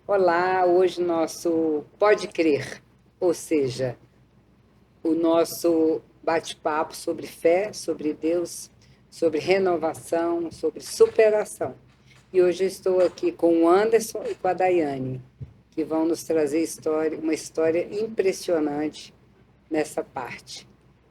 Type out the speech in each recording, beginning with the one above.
Olá, hoje nosso Pode Crer, ou seja, o nosso bate-papo sobre fé, sobre Deus, sobre renovação, sobre superação. E hoje eu estou aqui com o Anderson e com a Daiane, que vão nos trazer uma história impressionante nessa parte.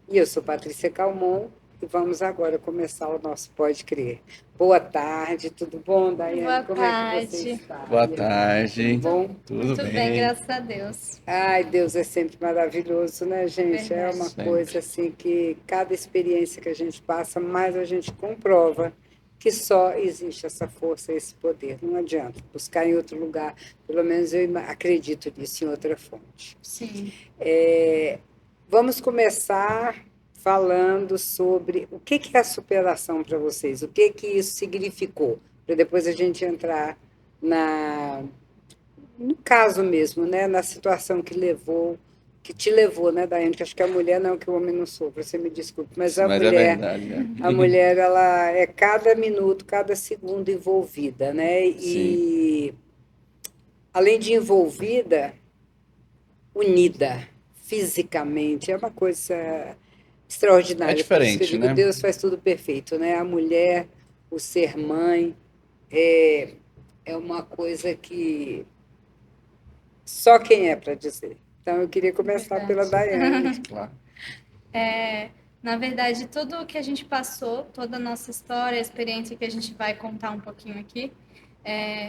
E eu sou Patrícia Calmon e vamos agora começar o nosso Pode Crer. Boa tarde, tudo bom, Daiane? Boa Como é que você tarde. está? Boa E aí, tudo tarde, bom? tudo Muito bem, bem? graças a Deus. Ai, Deus é sempre maravilhoso, né, gente? É uma Verdade. coisa Sempre. assim que cada experiência que a gente passa, mais a gente comprova que só existe essa força, esse poder. Não adianta buscar em outro lugar. Pelo menos eu acredito nisso em outra fonte. Sim. Vamos começar falando sobre o que é a superação para vocês, o que isso significou, para depois a gente entrar na no caso mesmo, né, na situação que te levou, né, Daiane, que acho que a mulher não, que o homem não sofre, você me desculpe, mas Mas é verdade, né? a mulher, ela é cada minuto, cada segundo envolvida, né, Sim. e além de envolvida, unida fisicamente, é uma coisa É extraordinária, por isso que eu diferente, digo, né? Deus faz tudo perfeito, né, a mulher, o ser mãe, é uma coisa que só quem é para dizer. Então, eu queria começar pela Verdade. Daiane. Claro. Na verdade, tudo o que a gente passou, toda a nossa história, a experiência que a gente vai contar um pouquinho aqui,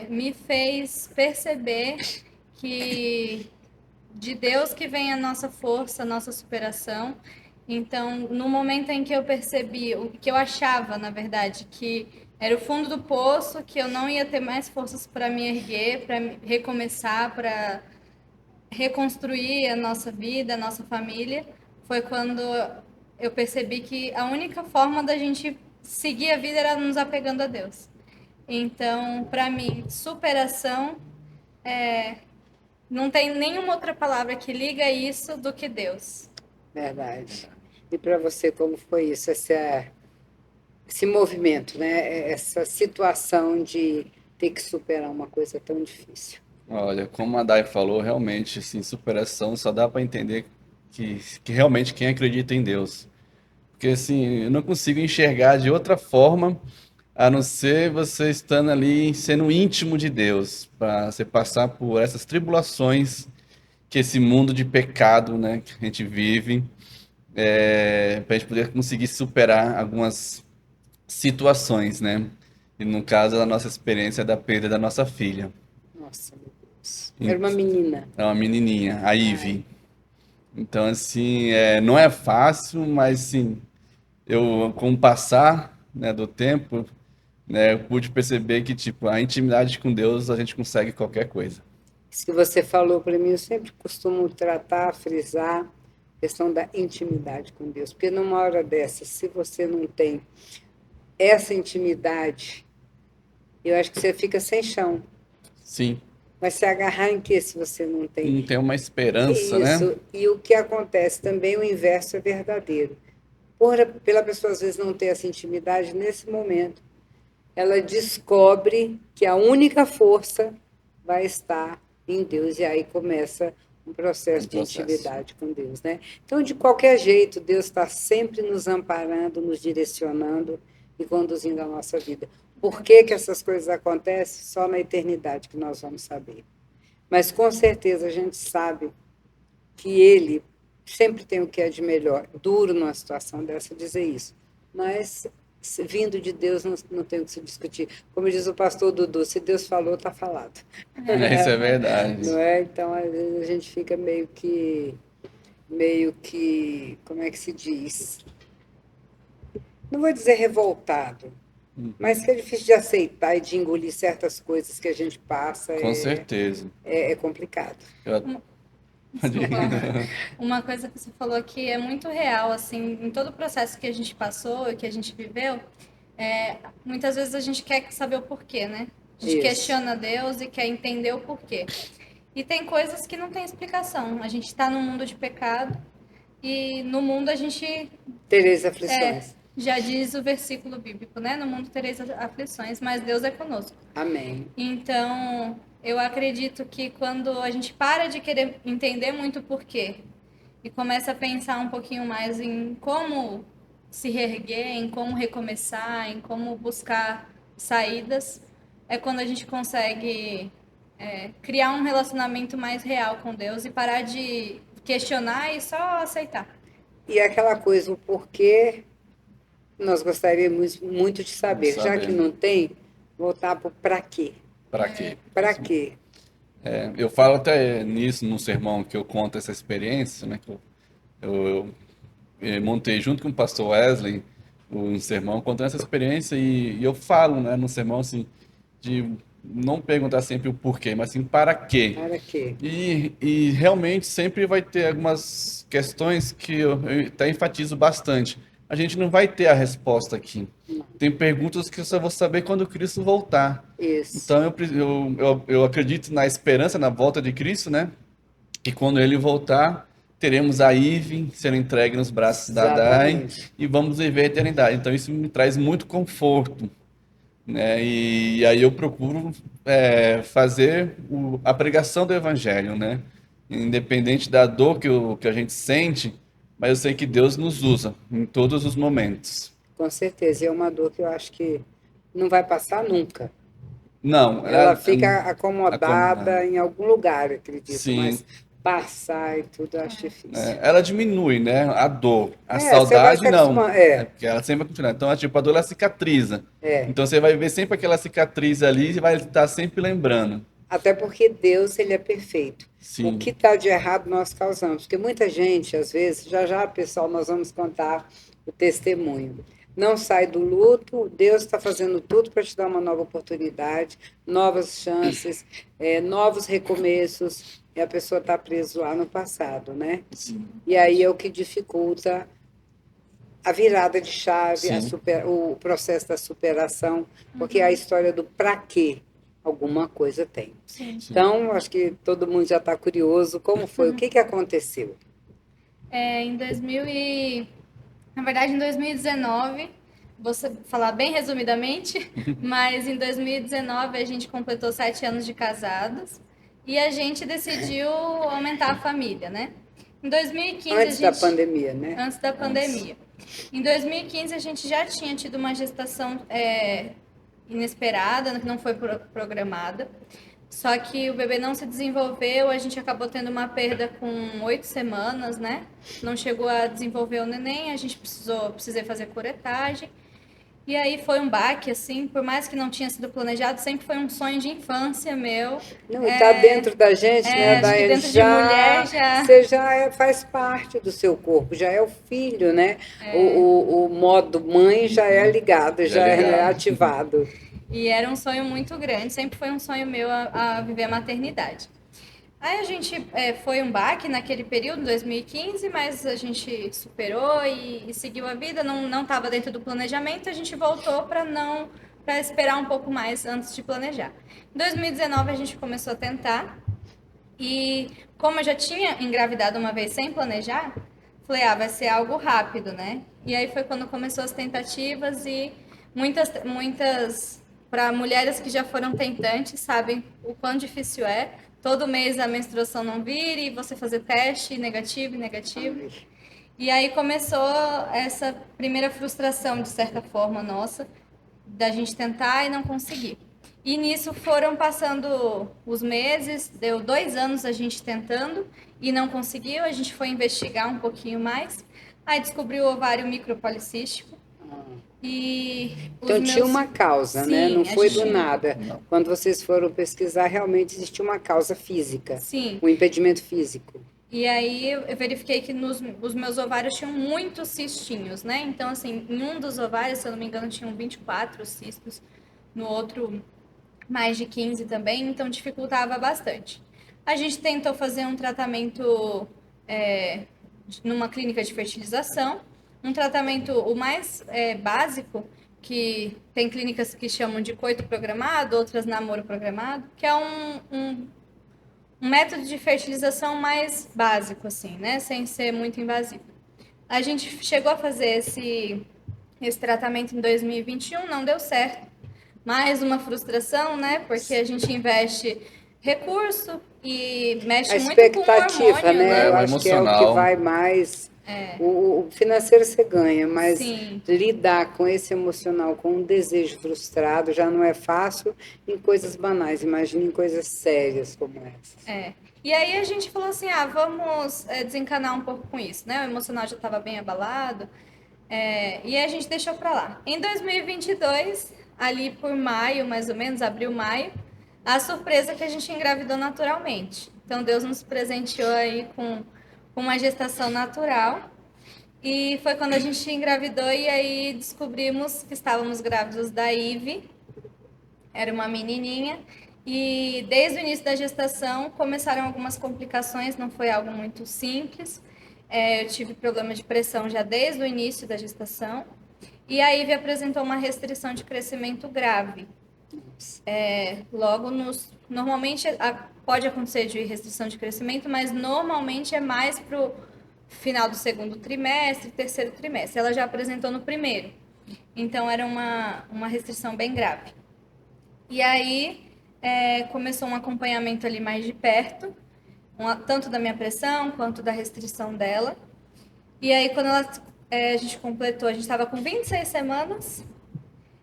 me fez perceber que de Deus que vem a nossa força, a nossa superação. Então, no momento em que eu percebi o que eu achava, na verdade, que era o fundo do poço, que eu não ia ter mais forças para me erguer, para recomeçar, para reconstruir a nossa vida, a nossa família, foi quando eu percebi que a única forma da gente seguir a vida era nos apegando a Deus. Então, para mim, superação não tem nenhuma outra palavra que liga isso do que Deus. Verdade. E para você, como foi isso, esse movimento, né? Essa situação de ter que superar uma coisa tão difícil? Olha, como a Dai falou, realmente, assim, superação só dá para entender que realmente quem acredita em Deus. Porque, assim, eu não consigo enxergar de outra forma a não ser você estando ali, sendo íntimo de Deus, para você passar por essas tribulações que esse mundo de pecado, né, que a gente vive, para a gente poder conseguir superar algumas situações, né? E no caso, a nossa experiência da perda da nossa filha. Nossa, meu Deus. Era Em- uma menina. É uma menininha, a Ai, Ivy. Então, assim, não é fácil, mas, sim, eu, com o passar, né, do tempo, né, eu pude perceber que, tipo, a intimidade com Deus, a gente consegue qualquer coisa. isso que você falou para mim, eu sempre costumo tratar, frisar a questão da intimidade com Deus. Porque numa hora dessa, se você não tem essa intimidade, eu acho que você fica sem chão. Sim, Vai se agarrar em que se você não tem não tem uma esperança, né? isso? E o que acontece também, o inverso é verdadeiro. Pela pessoa às vezes não ter essa intimidade, nesse momento, ela descobre que a única força vai estar em Deus, e aí começa um Um processo de processo. intimidade com Deus, né? Então, de qualquer jeito, Deus está sempre nos amparando, nos direcionando e conduzindo a nossa vida. Por que que essas coisas acontecem? Só na eternidade que nós vamos saber. Mas com certeza a gente sabe que ele sempre tem o que é de melhor. Duro numa situação dessa dizer isso, mas vindo de Deus não tem o que se discutir. Como diz o pastor Dudu, se Deus falou, está falado. Isso é Não verdade. é? Então, às vezes a gente fica meio que, como é que se diz? Não vou dizer revoltado, mas que é difícil de aceitar e de engolir certas coisas que a gente passa, Com certeza. é complicado. Eu... Desculpa. Uma coisa que você falou que é muito real, assim, em todo o processo que a gente passou e que a gente viveu, muitas vezes a gente quer saber o porquê, né? A gente Isso. questiona Deus e quer entender o porquê. E tem coisas que não tem explicação. A gente está num mundo de pecado e no mundo a gente Tereis aflições. já diz o versículo bíblico, né? No mundo tereis aflições, mas Deus é conosco. Amém. Então, Eu acredito que quando a gente para de querer entender muito o porquê e começa a pensar um pouquinho mais em como se reerguer, em como recomeçar, em como buscar saídas, é quando a gente consegue criar um relacionamento mais real com Deus e parar de questionar e só aceitar. E aquela coisa, o porquê, nós gostaríamos muito de saber. Já que Saber não tem, voltar para o para quê. para quê. Para quê? Eu falo até nisso num sermão que eu conto essa experiência, né? Que eu montei junto com o pastor Wesley um sermão contando essa experiência e eu falo, né, no sermão assim, de não perguntar sempre o porquê, mas assim, para quê? Para quê? E realmente sempre vai ter algumas questões que eu até enfatizo bastante. A gente não vai ter a resposta aqui. Tem perguntas que eu só vou saber quando Cristo voltar. Isso. Então eu acredito na esperança, na volta de Cristo, né? E quando ele voltar, teremos a Ive sendo entregue nos braços da Dai Exatamente. e vamos viver a eternidade. Então isso me traz muito conforto, né? E aí eu procuro fazer a pregação do Evangelho, né? Independente da dor que a gente sente, mas eu sei que Deus nos usa em todos os momentos. Com certeza. E é uma dor que eu acho que não vai passar nunca. Não, Ela fica acomodar. acomodada em algum lugar, acredito, Sim, mas passar e tudo eu acho difícil. ela diminui, né? A dor. A Você vai se saudade, não. acostumando. É É, porque ela sempre vai continuar. Então, tipo, a dor ela cicatriza. é. Então, você vai ver sempre aquela cicatriz ali e vai estar sempre lembrando. Até porque Deus, ele é perfeito. O Sim, que está de errado nós causamos. Porque muita gente, às vezes, já já, pessoal, nós vamos contar o testemunho. Não sai do luto, Deus está fazendo tudo para te dar uma nova oportunidade, novas chances, novos recomeços, e a pessoa está presa lá no passado, né? sim, E aí é o que dificulta a virada de chave, sim, o processo da superação, porque a história do para quê alguma coisa tem. Sim. sim. Então, acho que todo mundo já está curioso, como foi, o que que aconteceu? Em 2000 na verdade, em 2019, vou falar bem resumidamente, mas em 2019 a gente completou 7 anos de casados e a gente decidiu aumentar a família, né? Em 2015 Antes da pandemia, né? antes da Antes. pandemia. Em 2015 a gente já tinha tido uma gestação inesperada, que não foi programada. Só que o bebê não se desenvolveu, a gente acabou tendo uma perda com 8 semanas, né? Não chegou a desenvolver o neném, a gente precisei fazer curetagem. E aí foi um baque, assim, por mais que não tinha sido planejado, sempre foi um sonho de infância meu. Não, e está dentro da gente, né, Acho que Daiane? dentro de mulher Você já faz parte do seu corpo, já é o filho, né? O modo mãe já é ligado, Já já é é ligado. ativado. E era um sonho muito grande, sempre foi um sonho meu a viver a maternidade. Aí a gente foi um baque naquele período, 2015, mas a gente superou e seguiu a vida, não estava dentro do planejamento, a gente voltou para esperar um pouco mais antes de planejar. Em 2019 a gente começou a tentar e como eu já tinha engravidado uma vez sem planejar, falei, vai ser algo rápido, né? E aí foi quando começou as tentativas e muitas para mulheres que já foram tentantes sabem o quão difícil é. Todo mês a menstruação não vir e você fazer teste negativo. E aí começou essa primeira frustração, de certa forma, nossa, da gente tentar e não conseguir. E nisso foram passando os meses, deu 2 anos a gente tentando e não conseguiu, a gente foi investigar um pouquinho mais, aí descobriu o ovário micropolicístico e Então tinha uma causa, né? Não Sim, a foi do gente... nada. Não. Quando vocês foram pesquisar, realmente existia uma causa física, Sim, um impedimento físico. e aí eu verifiquei que os meus ovários tinham muitos cistinhos, né? Então, assim, em um dos ovários, se eu não me engano, tinham 24 cistos, no outro mais de 15 também, então dificultava bastante. A gente tentou fazer um tratamento numa clínica de fertilização, um tratamento o mais básico, que tem clínicas que chamam de coito programado, outras namoro programado, que é um método de fertilização mais básico, assim, né? Sem ser muito invasivo. A gente chegou a fazer esse tratamento em 2021, não deu certo. Mais uma frustração, né? Porque a gente investe recurso e A mexe muito com o expectativa, hormônio, né? É, Eu o né? acho que é o que emocional. vai mais. O financeiro você ganha, mas Sim. lidar com esse emocional, com um desejo frustrado, já não é fácil em coisas banais. Imagina em coisas sérias como essas. É. E aí a gente falou assim, vamos desencanar um pouco com isso, né? O emocional já estava bem abalado, e a gente deixou para lá. Em 2022, ali por maio, mais ou menos, abril, maio, a surpresa é que a gente engravidou naturalmente. Então Deus nos presenteou aí com uma gestação natural. E foi quando a gente engravidou e aí descobrimos que estávamos grávidos da Ive. Era uma menininha. E desde o início da gestação começaram algumas complicações, não foi algo muito simples. Eu tive problema de pressão já desde o início da gestação. E a Ivy apresentou uma restrição de crescimento grave. Normalmente pode acontecer de restrição de crescimento, mas normalmente é mais para o final do segundo trimestre, terceiro trimestre. Ela já apresentou no primeiro. Então era uma restrição bem grave. E aí começou um acompanhamento ali mais de perto, tanto da minha pressão quanto da restrição dela. E aí quando a gente completou, a gente estava com 26 semanas,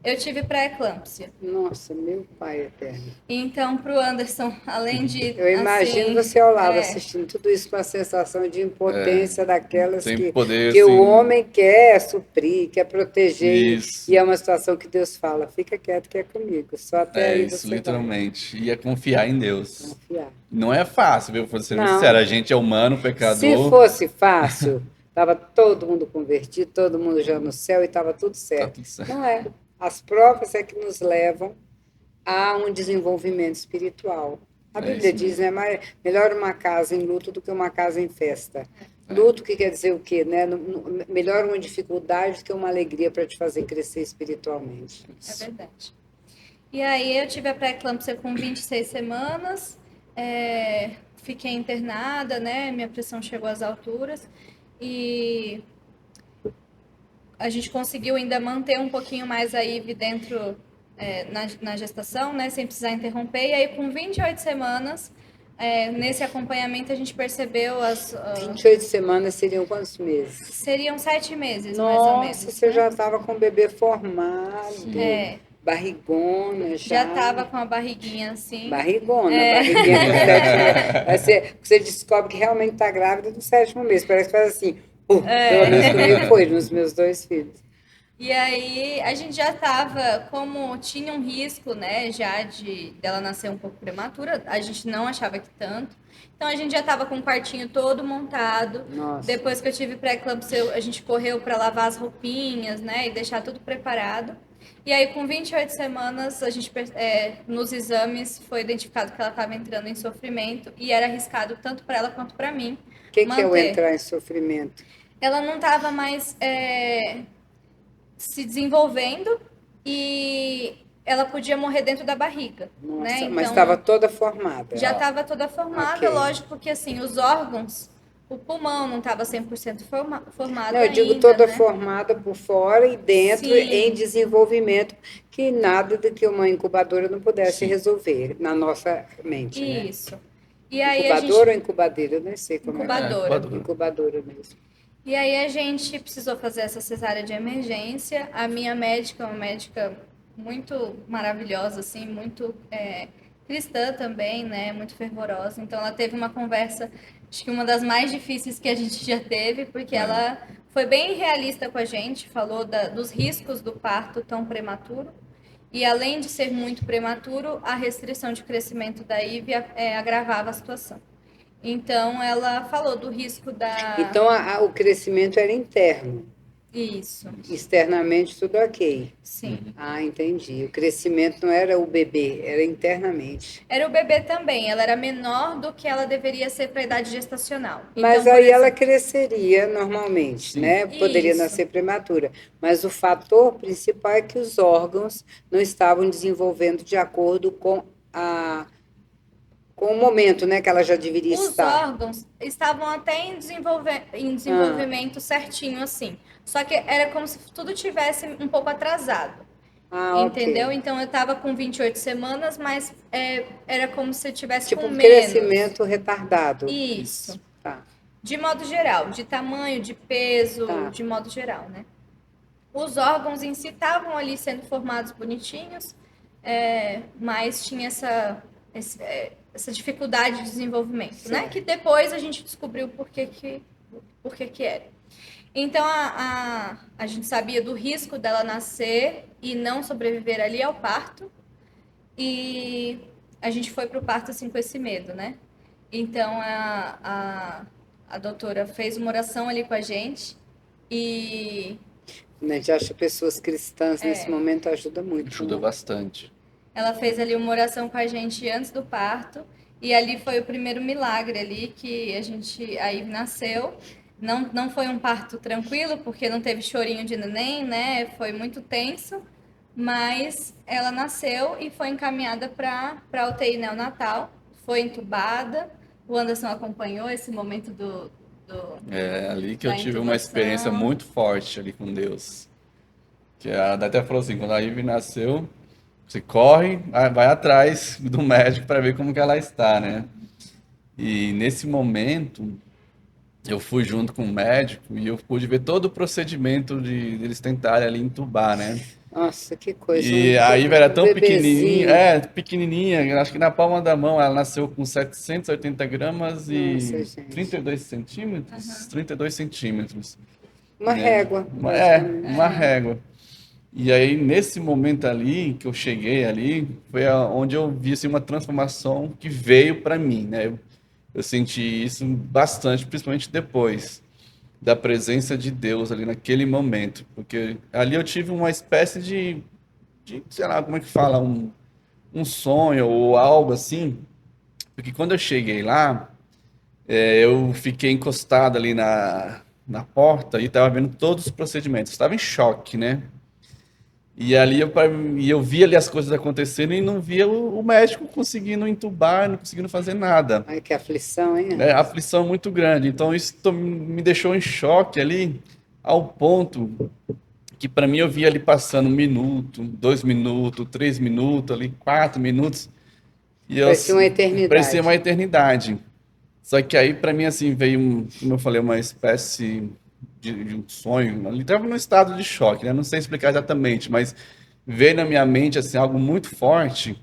eu tive pré-eclâmpsia. Nossa, meu pai eterno. Então, para o Anderson, além de Eu imagino assim, você ao lado assistindo tudo isso com a sensação de impotência daquelas Sem que, poder, que o assim. homem quer suprir, quer proteger, Isso. e é uma situação que Deus fala, fica quieto que é comigo, só até É aí isso, você literalmente. E é confiar em Deus. vai confiar. Não é fácil, viu? Vou ser Não. sincero, a gente é humano, Se pecador. fosse fácil, estava todo mundo convertido, todo mundo já no céu e estava tudo Tá certo. tudo certo. Não é. As provas é que nos levam a um desenvolvimento espiritual. A Bíblia isso diz, né, melhor uma casa em luto do que uma casa em festa. Luto que quer dizer o quê, né? Melhor uma dificuldade do que uma alegria para te fazer crescer espiritualmente. É verdade. E aí eu tive a pré-eclâmpsia com 26 semanas, fiquei internada, né? Minha pressão chegou às alturas e a gente conseguiu ainda manter um pouquinho mais a Ivy dentro na gestação, né? Sem precisar interromper. E aí com 28 semanas, nesse acompanhamento a gente percebeu 28 semanas seriam quantos meses? seriam 7 meses, mais ou menos. Nossa, você né? já estava com o bebê formado, barrigona já. Já estava com a barriguinha assim. Barrigona, barriguinha com 7 meses. Você descobre que realmente está grávida do 7º mês. Parece que faz assim. Pelo menos comigo foi, nos meus 2 filhos. E aí a gente já estava, como tinha um risco, né, já dela nascer um pouco prematura, a gente não achava que tanto. Então a gente já estava com o quartinho todo montado. Nossa. Depois que eu tive pré-eclâmpsia, a gente correu para lavar as roupinhas, né, e deixar tudo preparado. E aí com 28 semanas, a gente nos exames foi identificado que ela estava entrando em sofrimento e era arriscado tanto para ela quanto para mim. O que é o entrar em sofrimento? Ela não estava mais se desenvolvendo e ela podia morrer dentro da barriga. Nossa, né? Então, mas estava toda formada. Já estava toda formada, Ok. lógico que assim, os órgãos, o pulmão não estava 100% formado Não, eu digo ainda, toda né? formada por fora e dentro, Sim. em desenvolvimento, que nada do que uma incubadora não pudesse Sim. resolver na nossa mente, né? Isso. E aí Incubadora ou incubadeira? Eu nem sei como Incubadora. é. Incubadora mesmo. E aí a gente precisou fazer essa cesárea de emergência. A minha médica é uma médica muito maravilhosa, assim, muito cristã também, né? Muito fervorosa. Então ela teve uma conversa, acho que uma das mais difíceis que a gente já teve, porque ela foi bem realista com a gente, falou dos riscos do parto tão prematuro. E além de ser muito prematuro, a restrição de crescimento da Ivy agravava a situação. Então, ela falou do risco da... Então, o crescimento era interno. Isso. Externamente, tudo ok. Sim. Ah, entendi. O crescimento não era o bebê, era internamente. Era o bebê também. Ela era menor do que ela deveria ser para a idade gestacional. Mas então, aí ela cresceria normalmente, Sim. né? Poderia Isso. nascer prematura. Mas o fator principal é que os órgãos não estavam desenvolvendo de acordo com o momento, né, que ela já deveria Os estar. órgãos estavam até em desenvolvimento certinho, assim. Só que era como se tudo tivesse um pouco atrasado. Ah, Entendeu? ok. Então eu estava com 28 semanas, mas era como se eu tivesse Tipo com um menos. crescimento retardado. Isso. Isso. Tá, De modo geral, de tamanho, de peso, tá. de modo geral, né? Os órgãos em si estavam ali sendo formados bonitinhos, mas tinha essa dificuldade de desenvolvimento, né? Que Certo. depois a gente descobriu por que era. Então a gente sabia do risco dela nascer e não sobreviver ali ao parto, e a gente foi pro parto assim com esse medo, né? Então a doutora fez uma oração ali com a gente e A gente acha pessoas cristãs nesse momento ajuda muito, Ajuda né? bastante. ela fez ali uma oração com a gente antes do parto, e ali foi o primeiro milagre ali que a Ivy nasceu. Não foi um parto tranquilo, porque não teve chorinho de neném, né? Foi muito tenso, mas ela nasceu e foi encaminhada para a UTI neonatal, foi entubada. O Anderson acompanhou esse momento É ali que eu da tive uma experiência intubação. muito forte ali com Deus. Que a Dada até falou assim, quando a Ivy nasceu, você corre, vai atrás do médico para ver como que ela está, né? E nesse momento, eu fui junto com o médico e eu pude ver todo o procedimento de eles tentarem ali entubar, né? Nossa, que coisa. E a Ivy era Um tão pequenininha, bebezinho. pequenininha, acho que na palma da mão ela nasceu com 780 gramas Nossa, e gente. 32 centímetros, 32 centímetros, Uma né? régua, praticamente. Uma régua. E aí, nesse momento ali, que eu cheguei ali, foi onde eu vi assim, uma transformação que veio para mim, né? Eu senti isso bastante, principalmente depois da presença de Deus ali naquele momento, porque ali eu tive uma espécie sei lá, como é que fala, um sonho ou algo assim, porque quando eu cheguei lá, eu fiquei encostado ali na porta e estava vendo todos os procedimentos, estava em choque, né? E ali eu via ali as coisas acontecendo e não via o médico conseguindo entubar, não conseguindo fazer nada. Ai, que aflição, hein, Né? A Anderson? aflição muito grande. Então isso me deixou em choque ali, ao ponto que para mim eu via ali passando 1 minuto, 2 minutos, 3 minutos, ali 4 minutos, e Parecia uma parecia uma eternidade. eternidade. Só que aí para mim assim veio, como eu falei, uma espécie de um sonho. Ali estava num estado de choque, né? Não sei explicar exatamente, mas veio na minha mente assim algo muito forte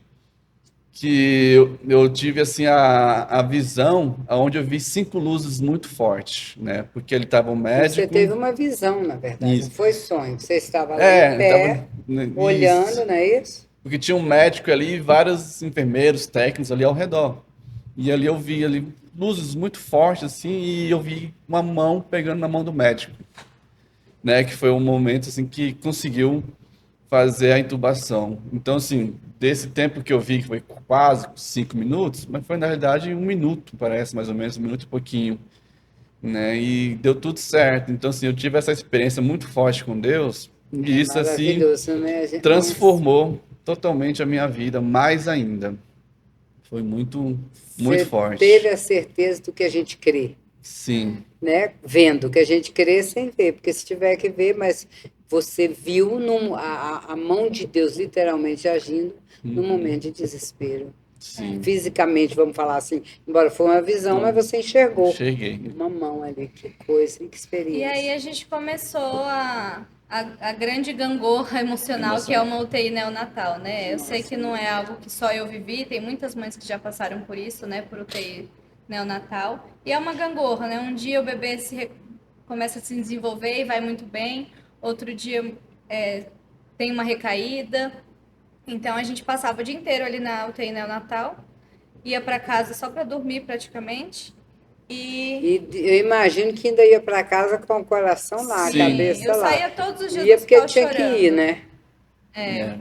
que eu tive assim a visão onde eu vi 5 luzes muito fortes, né? Porque ele estava um Você médico, teve uma visão, na verdade, não isso, foi sonho. Você estava lá em tava pé, olhando, isso, não é isso? porque tinha um médico ali e vários enfermeiros, técnicos ali ao redor. E ali eu vi ali luzes muito fortes assim e eu vi uma mão pegando na mão do médico, né? Que foi um momento assim que conseguiu fazer a intubação. Então, assim, desse tempo que eu vi, que foi quase 5 minutos, mas foi na realidade 1 minuto, parece, mais ou menos, 1 minuto e pouquinho, né? E deu tudo certo. Então, assim, eu tive essa experiência muito forte com Deus, É e isso, assim, maravilhoso, né, gente? Nossa. transformou totalmente a minha vida, mais ainda. Foi muito, muito Você teve forte. a certeza do que a gente crê, Sim. né? Vendo, que a gente crê sem ver, porque se tiver que ver, mas você viu a mão de Deus literalmente agindo no Uhum. momento de desespero. Sim. Fisicamente, vamos falar assim, embora foi uma visão, mas Não, você enxergou cheguei. uma mão ali, que coisa, que E aí experiência. a gente começou a grande gangorra emocional que é Emoção. uma UTI neonatal, né? Eu sei Nossa, que não é algo que só eu vivi, tem muitas mães que já passaram por isso, né? Por UTI neonatal. E é uma gangorra, né? Um dia o bebê começa a se desenvolver e vai muito bem, outro dia tem uma recaída. Então a gente passava o dia inteiro ali na UTI neonatal, ia para casa só para dormir praticamente. E e eu imagino que ainda ia para casa com o coração lá, a Sim. sim, cabeça eu lá. saía todos os dias do Ia porque hospital tinha que ir, chorando. né? É.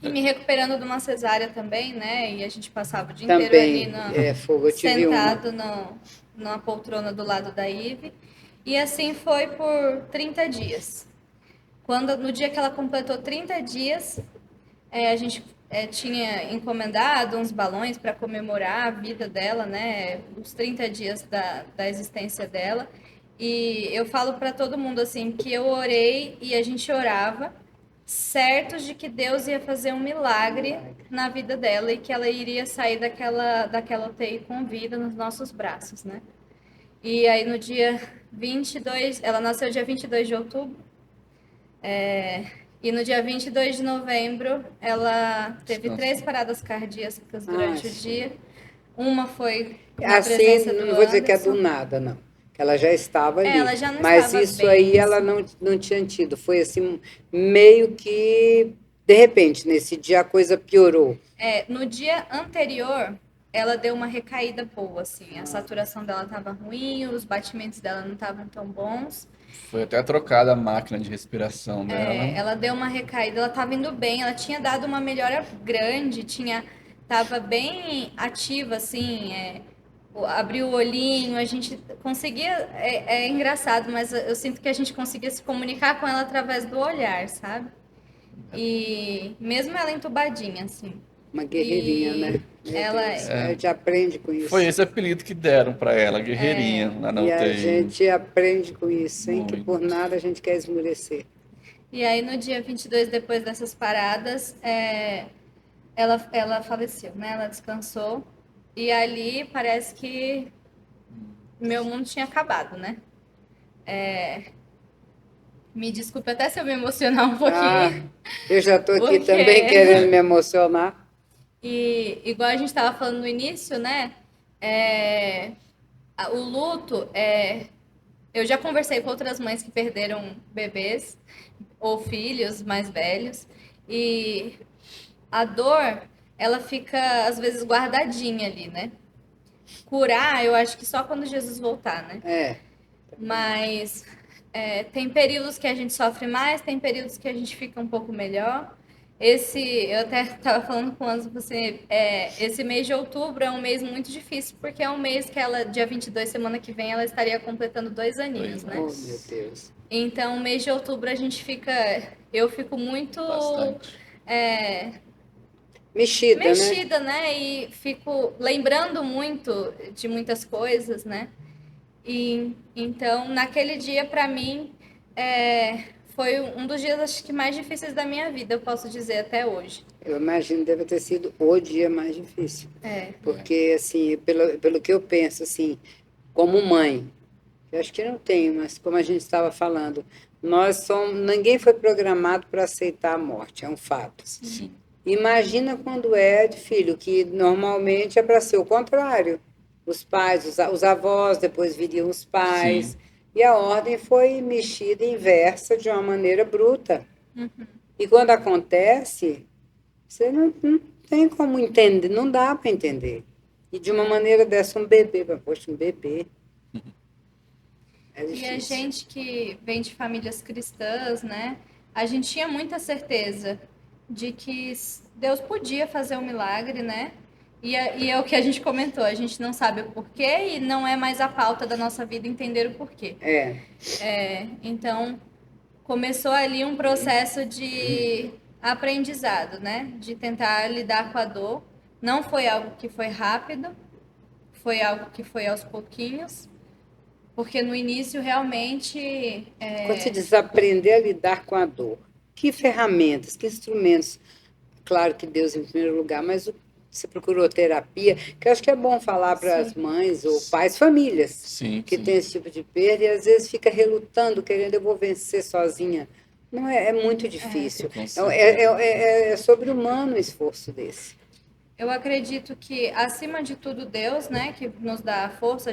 E me recuperando de uma cesárea também, né? E a gente passava o dia inteiro ali Também, fogo, eu tive uma. sentado numa poltrona do lado da Ive. E assim foi por 30 dias. No dia que ela completou 30 dias, a gente tinha encomendado uns balões para comemorar a vida dela, né? Os 30 dias da existência dela. E eu falo para todo mundo assim que eu orei e a gente orava certos de que Deus ia fazer um milagre na vida dela e que ela iria sair daquela UTI com vida nos nossos braços, né? E aí no dia 22, ela nasceu dia 22 de outubro, e no dia 22 de novembro ela teve 3 paradas cardíacas durante o dia. Uma foi na Assim, presença do não vou dizer que é do Anderson. nada, não. Que ela já estava ali. Ela já não Mas estava isso bem, aí ela assim. não tinha tido. Foi assim, meio que, de repente, nesse dia a coisa piorou. No dia anterior, ela deu uma recaída boa, assim. A saturação dela estava ruim, os batimentos dela não estavam tão bons. Foi até trocada a máquina de respiração dela. Ela deu uma recaída, ela estava indo bem, ela tinha dado uma melhora grande, estava bem ativa, assim, abriu o olhinho, a gente conseguia, é engraçado, mas eu sinto que a gente conseguia se comunicar com ela através do olhar, sabe? E mesmo ela entubadinha, assim. Uma guerreirinha, E né? Meu ela, Deus, a gente aprende com isso. Foi esse apelido que deram para ela, guerreirinha, lá na E a UTI. gente aprende com isso, hein? Que Muito. por nada a gente quer esmurecer. E aí no dia 22, depois dessas paradas, ela faleceu, né? Ela descansou. E ali parece que meu mundo tinha acabado, né? Me desculpe até se eu me emocionar um pouquinho. Eu já estou aqui Porque- também querendo me emocionar. E igual a gente estava falando no início, né? O luto, eu já conversei com outras mães que perderam bebês ou filhos mais velhos. E a dor, ela fica às vezes guardadinha ali, né? Curar, eu acho que só quando Jesus voltar, né? É, Mas tem períodos que a gente sofre mais, tem períodos que a gente fica um pouco melhor. Eu até estava falando com o Anzo, esse mês de outubro é um mês muito difícil, porque é um mês que ela, dia 22, semana que vem, ela estaria completando 2 aninhos, né? oh meu Deus. Então, mês de outubro eu fico muito Bastante. Mexida, né? mexida, né? E fico lembrando muito de muitas coisas, né? E então, naquele dia, para mim, foi um dos dias acho que mais difíceis da minha vida, eu posso dizer até hoje. Eu imagino que deve ter sido o dia mais difícil. É. Porque, assim, pelo que eu penso, assim, como mãe, eu acho que não tem, mas como a gente estava falando, ninguém foi programado para aceitar a morte, é um fato. Sim. Imagina quando é de filho, que normalmente é para ser o contrário. Os pais, os avós, depois viriam os pais. Sim. E a ordem foi mexida inversa de uma maneira bruta. E quando acontece, você não tem como entender, não dá para entender. E de uma maneira dessa, um bebê, poxa, um bebê. É E a difícil. gente que vem de famílias cristãs, né? A gente tinha muita certeza de que Deus podia fazer um milagre, né? E é o que a gente comentou, a gente não sabe o porquê e não é mais a pauta da nossa vida entender o porquê. Então, começou ali um processo de aprendizado, né? De tentar lidar com a dor. Não foi algo que foi rápido, foi algo que foi aos pouquinhos, porque no início realmente Quando se diz aprender a lidar com a dor, que ferramentas, que instrumentos? Claro que Deus em primeiro lugar, mas você procurou terapia, que eu acho que é bom falar para as mães ou pais, famílias, Sim, que sim. têm esse tipo de perda e às vezes fica relutando, querendo eu vou vencer sozinha. Não é muito difícil. Com certeza. É sobre-humano o esforço desse. eu acredito que, acima de tudo, Deus, né, que nos dá a força,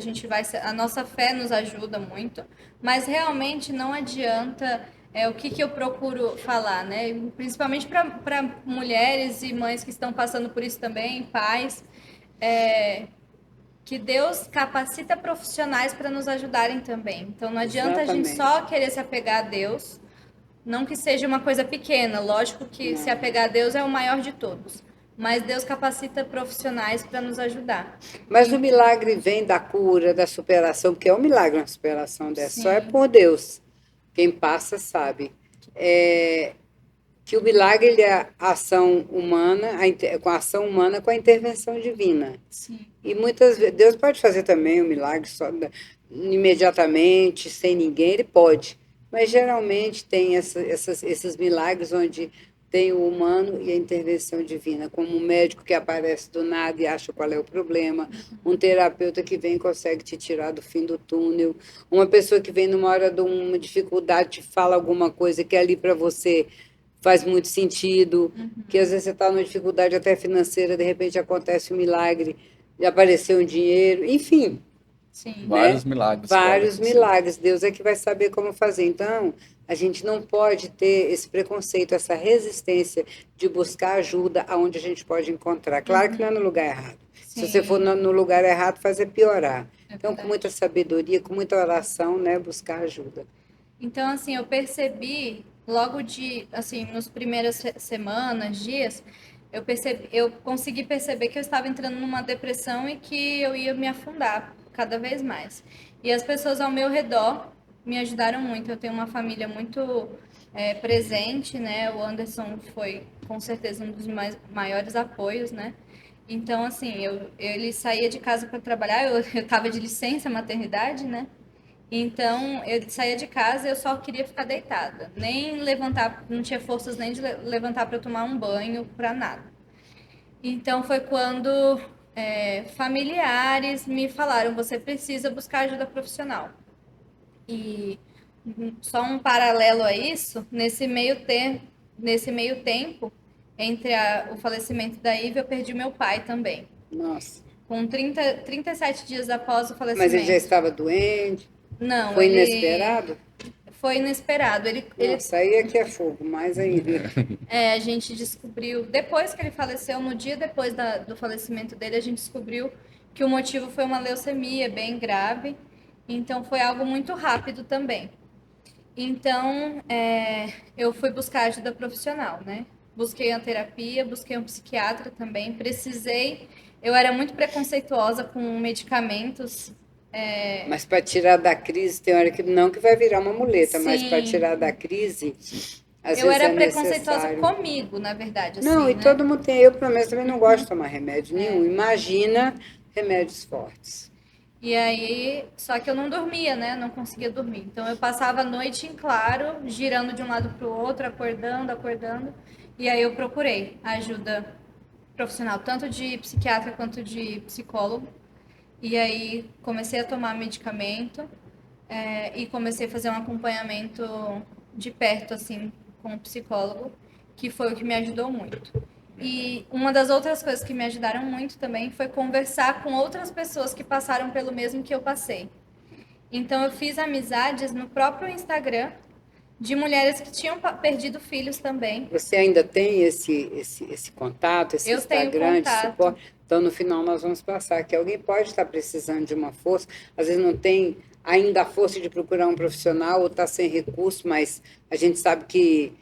a nossa fé nos ajuda muito, mas realmente não adianta o que eu procuro falar, né, principalmente para mulheres e mães que estão passando por isso também, pais, que Deus capacita profissionais para nos ajudarem também. Então, não adianta a gente só querer se apegar a Deus, não que seja uma coisa pequena, lógico que se apegar a Deus é o maior de todos. Mas Deus capacita profissionais para nos ajudar. Mas o milagre vem da cura, da superação, porque é um milagre uma superação dessa, Sim. só é por Deus. Quem passa sabe. Que o milagre ele é a ação humana, com a ação humana com a intervenção divina. Sim. E muitas vezes, Deus pode fazer também o milagre só imediatamente, sem ninguém, ele pode. Mas geralmente tem esses milagres onde tem o humano e a intervenção divina, como um médico que aparece do nada e acha qual é o problema, um terapeuta que vem e consegue te tirar do fim do túnel, uma pessoa que vem numa hora de uma dificuldade, te fala alguma coisa que ali para você faz muito sentido, que às vezes você está numa dificuldade até financeira, de repente acontece um milagre, e apareceu um dinheiro, enfim, Sim. né? Vários milagres podem Vários acontecer. milagres. Deus é que vai saber como fazer. Então, a gente não pode ter esse preconceito, essa resistência de buscar ajuda aonde a gente pode encontrar. Claro que não é no lugar errado. Se você for Sim, no lugar errado, faz é piorar. é Então, com verdade. muita sabedoria, com muita oração, né, buscar ajuda. Então, assim, eu percebi logo assim, nos primeiras semanas, dias, eu consegui perceber que eu estava entrando numa depressão e que eu ia me afundar cada vez mais. E as pessoas ao meu redor me ajudaram muito. Eu tenho uma família muito presente, né? O Anderson foi com certeza um dos maiores apoios, né? Então, assim, ele saía de casa para trabalhar, eu estava de licença maternidade, né? Então, eu saía de casa e eu só queria ficar deitada. Nem levantar, não tinha forças nem de levantar para tomar um banho, para nada. Então, foi quando familiares me falaram: você precisa buscar ajuda profissional. E só um paralelo a isso, nesse meio tempo, entre o falecimento da Iva, eu perdi meu pai também. Nossa. Com 37 dias após o Mas ele já falecimento. estava doente? Não, Foi ele inesperado? foi inesperado. Nossa, aí é que é fogo, mais ainda. A gente descobriu, depois que ele faleceu, no dia depois do falecimento dele, a gente descobriu que o motivo foi uma leucemia bem grave. Então, foi algo muito rápido também. Então, eu fui buscar ajuda profissional, né? Busquei a terapia, busquei um psiquiatra também. Precisei. Eu era muito preconceituosa com medicamentos. Mas para tirar da crise, tem hora que não que vai virar uma muleta, mas para Sim, tirar da crise, às eu vezes era é preconceituosa necessário. comigo, na verdade, Não, assim, e né? todo mundo tem. Eu, pelo menos, também não gosto de tomar remédio nenhum. Imagina remédios fortes. E aí, só que eu não dormia, né? Não conseguia dormir. Então eu passava a noite em claro, girando de um lado para o outro, acordando, acordando. E aí eu procurei ajuda profissional, tanto de psiquiatra quanto de psicólogo. E aí comecei a tomar medicamento e comecei a fazer um acompanhamento de perto, assim, com o psicólogo, que foi o que me ajudou muito. E uma das outras coisas que me ajudaram muito também foi conversar com outras pessoas que passaram pelo mesmo que eu passei. Então eu fiz amizades no próprio Instagram de mulheres que tinham perdido filhos também. Você ainda tem esse contato, esse Eu tenho Instagram de contato. suporte? Então, no final, nós vamos passar que alguém pode estar precisando de uma força, às vezes não tem ainda a força de procurar um profissional ou está sem recurso, mas a gente sabe que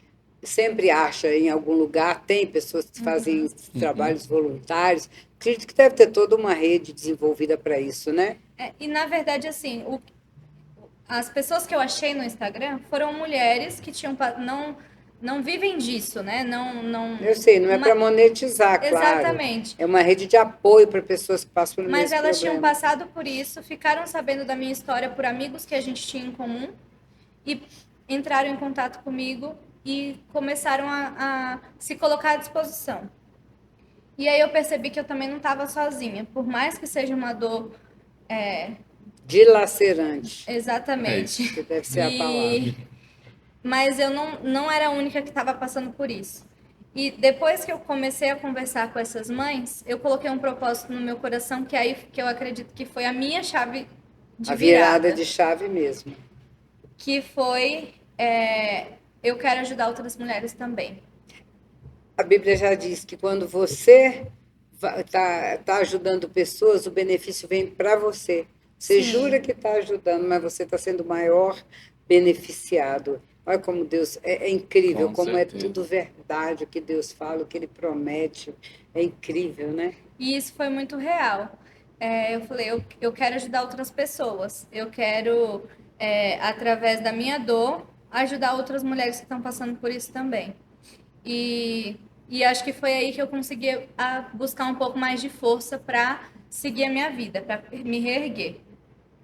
sempre acha em algum lugar, tem pessoas que fazem Uhum. trabalhos voluntários. Acredito que deve ter toda uma rede desenvolvida para isso, né? E na verdade, assim, as pessoas que eu achei no Instagram foram mulheres que não vivem disso, né? Eu sei, não é para Uma, monetizar, claro. exatamente. É uma rede de apoio para pessoas que passam pelo Mas mesmo elas tinham problema. passado por isso, ficaram sabendo da minha história por amigos que a gente tinha em comum e entraram em contato comigo e começaram a se colocar à disposição. E aí eu percebi que eu também não estava sozinha, por mais que seja uma dor Dilacerante, É exatamente. isso. que deve ser a palavra. E mas eu não era a única que estava passando por isso. E depois que eu comecei a conversar com essas mães, eu coloquei um propósito no meu coração que aí que eu acredito que foi a minha chave de A virada virada, de chave mesmo. que foi eu quero ajudar outras mulheres também. A Bíblia já diz que quando você está ajudando pessoas, o benefício vem para você. Você jura Sim, que está ajudando, mas você está sendo o maior beneficiado. Olha como Deus é incrível, Com como é certeza. tudo verdade o que Deus fala, o que Ele promete. É incrível, né? e isso foi muito real. Eu falei, eu quero ajudar outras pessoas. Eu quero, através da minha dor, ajudar outras mulheres que estão passando por isso também. E acho que foi aí que eu consegui buscar um pouco mais de força para seguir a minha vida, para me reerguer.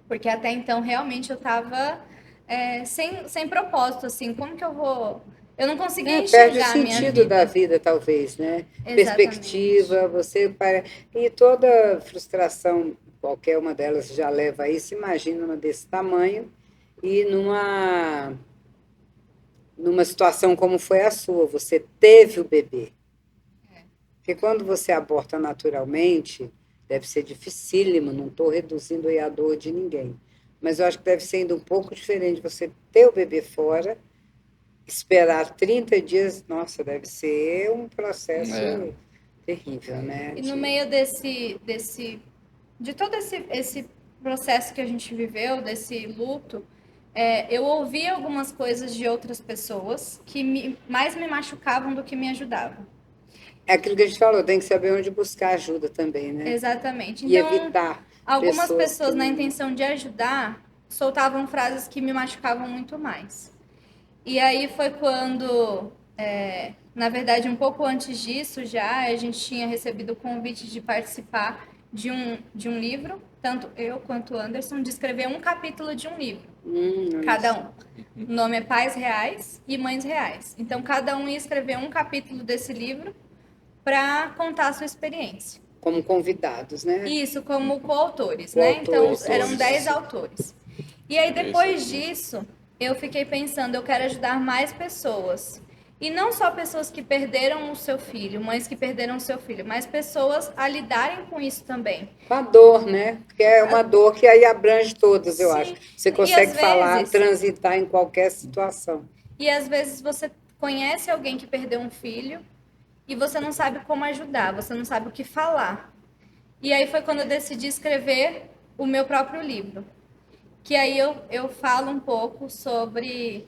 Porque até então realmente eu estava sem propósito, assim, como que eu vou... Eu não conseguia Perde o enxergar a minha sentido da vida. vida, talvez, né? Exatamente. Perspectiva, você para. E toda frustração, qualquer uma delas já leva a isso. Imagina uma desse tamanho e numa situação como foi a sua, você teve o bebê. Porque quando você aborta naturalmente, deve ser dificílimo, não estou reduzindo aí a dor de ninguém. Mas eu acho que deve ser ainda um pouco diferente você ter o bebê fora, esperar 30 dias, nossa, deve ser um processo É. terrível, né? E no meio de todo esse processo que a gente viveu, desse luto, eu ouvi algumas coisas de outras pessoas que mais me machucavam do que me ajudavam. É aquilo que a gente falou, tem que saber onde buscar ajuda também, né? Exatamente. E Então, evitar algumas pessoas que na não... intenção de ajudar, soltavam frases que me machucavam muito mais. E aí foi quando, na verdade, um pouco antes disso já, a gente tinha recebido o convite de participar de um livro, tanto eu quanto o Anderson, de escrever um capítulo de um livro, cada um. O nome é Pais Reais e Mães Reais. Então, cada um ia escrever um capítulo desse livro para contar a sua experiência. Como convidados, né? Isso, como coautores, né? Então, Coautores, eram isso. 10 autores. E aí, depois Isso. disso, eu fiquei pensando, eu quero ajudar mais pessoas. E não só pessoas que perderam o seu filho, mães que perderam o seu filho, mas pessoas a lidarem com isso também. Com a dor, né? Porque é uma dor que aí abrange todas, eu acho. Sim, Você e às consegue falar, vezes, transitar em qualquer situação. você conhece alguém que perdeu um filho e você não sabe como ajudar, você não sabe o que falar. E aí foi quando eu decidi escrever o meu próprio livro. Que aí eu falo um pouco sobre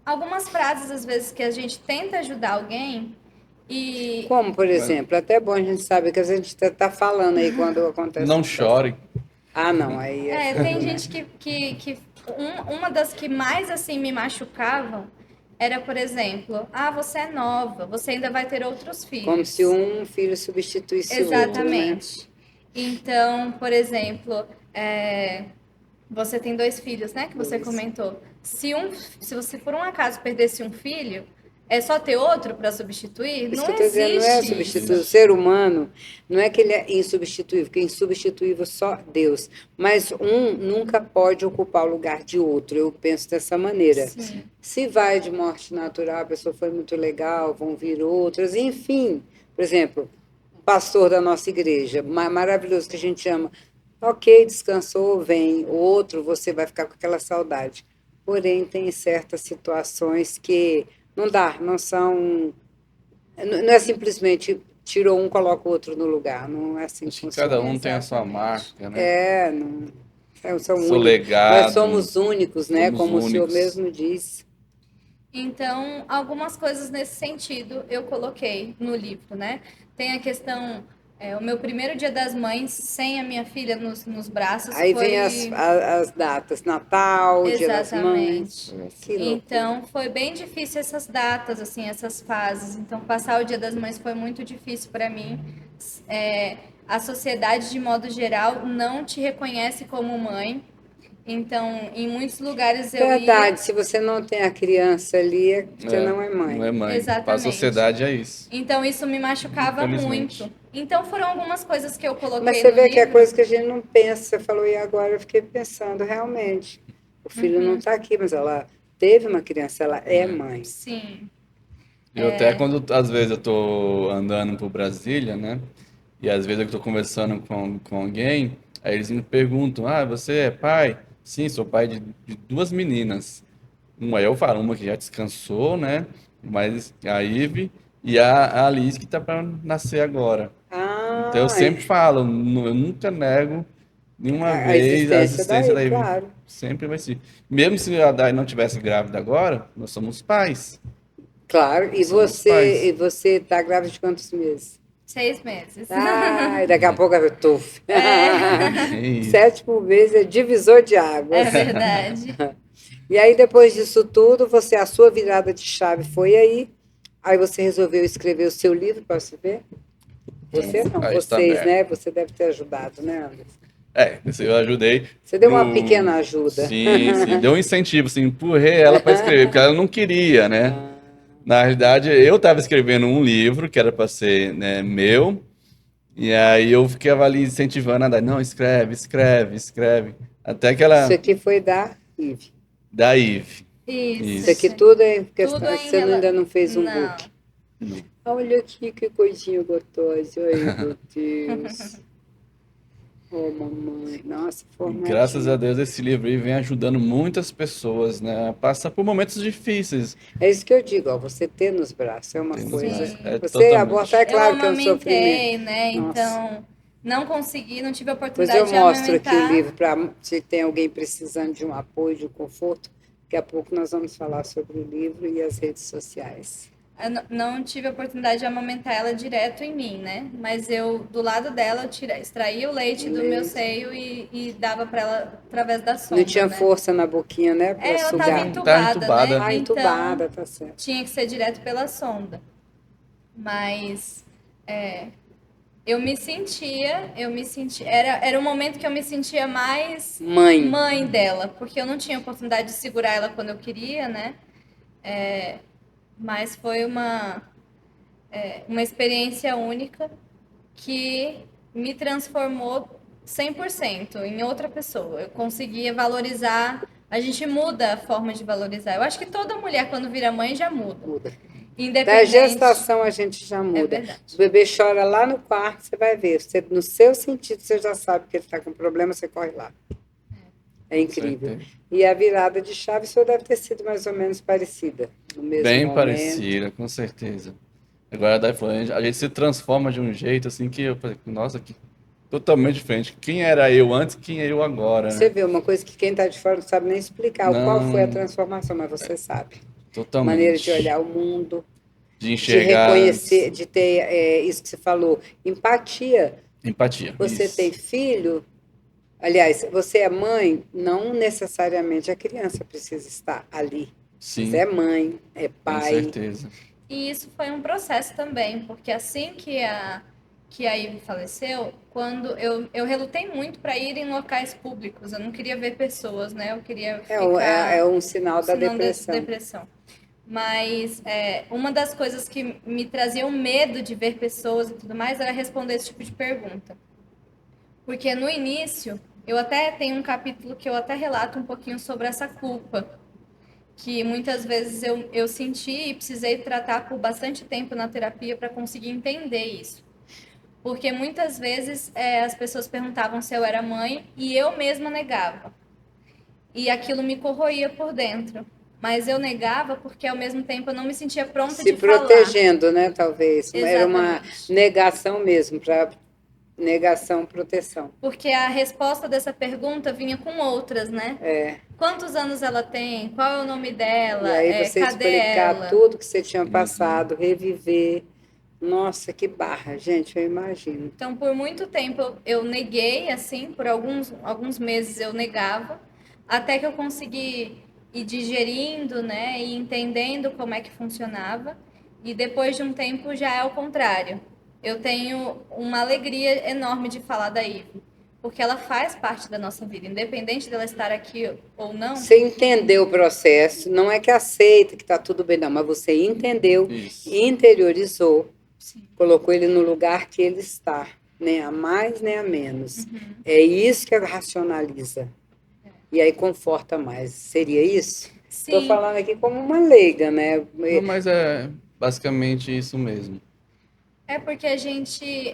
algumas frases, às vezes, que a gente tenta ajudar alguém e... Como, por Mas exemplo, até bom a gente saber que a gente está falando aí quando acontece não uma situação. chore. Ah, não, aí é tem fogo, né? gente uma das que mais, assim, me machucavam era, por exemplo, você é nova, você ainda vai ter outros Como se filhos. um filho substituísse o outro, né? Exatamente. Então, por exemplo, você tem 2 filhos, né? Que você Isso. comentou. Se você por um acaso perdesse um filho, é só ter outro para substituir? Isso Não que eu estou dizendo, não é existe substituir. O isso. ser humano, não é que ele é insubstituível, porque é insubstituível só Deus. Mas um nunca pode ocupar o lugar de outro. Eu penso dessa maneira. Sim. Se vai de morte natural, a pessoa foi muito legal, vão vir outras, enfim. Por exemplo, um pastor da nossa igreja, maravilhoso que a gente ama. Ok, descansou, vem. O outro, você vai ficar com aquela saudade. Porém, tem certas situações que não dá, não são. Não é simplesmente tirou um, coloca o outro no lugar. Não é assim que Acho que cada funciona. um tem a sua Exatamente. marca, né? Não, são Seu únicos. Nós legado, somos únicos, né? somos Como o senhor únicos. mesmo disse. Então, algumas coisas nesse sentido eu coloquei no livro, né? Tem a questão, o meu primeiro Dia das Mães sem a minha filha nos braços Aí vem foi... as datas, Natal, Dia das Mães. Exatamente. Que loucura. Então, foi bem difícil essas datas, assim, essas fases. Então, passar o Dia das Mães foi muito difícil para mim. A sociedade, de modo geral, não te reconhece como mãe. Então, em muitos lugares eu ia... Verdade, se você não tem a criança ali, você É, não é não é mãe. mãe. Para a Exatamente. sociedade é isso. Então, isso me machucava Infelizmente. muito. Então, foram algumas coisas que eu Mas coloquei você no vê que é livro. coisa que a gente não pensa. Você falou, e agora eu fiquei pensando, realmente. O filho não está aqui, mas ela teve uma criança, ela é mãe. Sim. Eu até quando, às vezes, eu tô andando por Brasília, né? E às vezes eu tô conversando com alguém, aí eles me perguntam, você é pai? Sim, sou pai de duas meninas. Uma eu falo, uma que já descansou, né? Mas a Ive e a Alice que tá para nascer agora. Então eu Ah, sempre falo, eu nunca nego nenhuma a vez a existência existência daí, da Ive. claro. Sempre vai ser. Mesmo se a Dai não tivesse grávida agora, nós somos pais. Claro, Nós somos pais. você está grávida de quantos meses? 6 meses. Ah, e daqui a pouco eu tô. É isso. Sétimo mês é divisor de águas. É verdade. E aí, depois disso tudo, a sua virada de chave foi aí você resolveu escrever o seu livro para você ver? Você não, Aí está vocês, aberto. né? Você deve ter ajudado, né, Anderson? Isso eu ajudei Você deu uma no... pequena ajuda. Sim, sim, deu um incentivo, assim, empurrei ela para escrever, porque ela não queria, né? Ah, Na realidade, eu estava escrevendo um livro que era para ser, né, meu, e aí eu ficava ali incentivando a dar, não, escreve, escreve, escreve. Até que isso ela, aqui foi da Ive. da Ive, Isso, Isso aqui isso. isso. tudo é questão. Tudo em Você ainda ela. não fez um Não. book. Não. Olha aqui que coisinha gostosa. Ai, meu Deus. Oh, mamãe. Nossa, E graças a formadinho. Deus esse livro aí vem ajudando muitas pessoas, né, a passar por momentos difíceis. É isso que eu digo, ó, você ter nos braços é uma Tem nos coisa. braços. É Sim. Você abortar, totalmente. é Eu claro que é um sofrimento. amamentei, né? Nossa. Então, não consegui, não tive a Pois eu oportunidade de mostro aqui o amamentar. livro para se tem alguém precisando de um apoio, de um conforto. Daqui a pouco nós vamos falar sobre o livro e as redes sociais. Eu não tive a oportunidade de amamentar ela direto em mim, né? Mas eu, do lado dela, extraía o leite do meu Leite. seio e dava para ela através da Não sonda, tinha né? força na boquinha, né, para Ela estava sugar. Não, tá entubada, né? entubada. Ah, Então, entubada, tá certo. tinha que ser direto pela sonda. Mas era um momento que eu me sentia mais Mãe, mãe dela, porque eu não tinha oportunidade de segurar ela quando eu queria, né? Mas foi uma experiência única que me transformou 100% em outra pessoa. Eu conseguia valorizar, a gente muda a forma de valorizar. Eu acho que toda mulher, quando vira mãe, já muda. muda. Da Independente, gestação a gente já é muda. O verdade. bebê chora lá no quarto, você vai ver. Você, no seu sentido, você já sabe que ele está com problema, você corre lá. É Com incrível. certeza. E a virada de chave só deve ter sido mais ou menos parecida. No mesmo Bem momento. parecida, com certeza. Agora, daí falando, a gente se transforma de um jeito assim que eu falei, nossa, que totalmente diferente. Quem era eu antes, quem é eu agora, Você né? vê uma coisa que quem está de fora não sabe nem explicar qual foi a Não, transformação, mas você sabe. Maneira de totalmente. olhar o mundo, De de enxergar reconhecer, de ter isso que você falou, empatia. empatia. Você tem Isso. filho, aliás, você é mãe, não necessariamente a criança precisa estar ali. Mas Sim, é mãe, é com pai. certeza. E isso foi um processo também, porque assim que a Ivy faleceu, quando eu relutei muito para ir em locais públicos, eu não queria ver pessoas, né? Eu queria É ficar um sinal da senão depressão. depressão. Mas uma das coisas que me trazia um medo de ver pessoas e tudo mais era responder esse tipo de pergunta. Porque no início, eu até tenho um capítulo que eu até relato um pouquinho sobre essa culpa, que muitas vezes eu senti e precisei tratar por bastante tempo na terapia para conseguir entender isso. Porque muitas vezes as pessoas perguntavam se eu era mãe e eu mesma negava. E aquilo me corroía por dentro. Mas eu negava porque ao mesmo tempo eu não me sentia pronta Se de falar. protegendo, né? Talvez. Era uma Exatamente. negação mesmo, para negação, proteção. Porque a resposta dessa pergunta vinha com outras, né? É. Quantos anos ela tem? Qual é o nome E dela? aí você Cadê explicar ela? tudo que você tinha Uhum. passado, reviver. Nossa, que barra, gente, eu imagino. Então, por muito tempo eu neguei, assim, por alguns meses eu negava, até que eu consegui ir digerindo, né, e entendendo como é que funcionava. E depois de um tempo já é o contrário. Eu tenho uma alegria enorme de falar da Ive, porque ela faz parte da nossa vida, independente dela estar aqui ou não. Você entendeu o processo, não é que aceita que está tudo bem, não, mas você entendeu, Isso. interiorizou, Sim. colocou ele no lugar que ele está, nem a mais nem a menos. É isso que racionaliza. E aí conforta mais. Seria isso? Estou Sim, falando aqui como uma leiga, né? Não, mas é basicamente isso mesmo. é porque a gente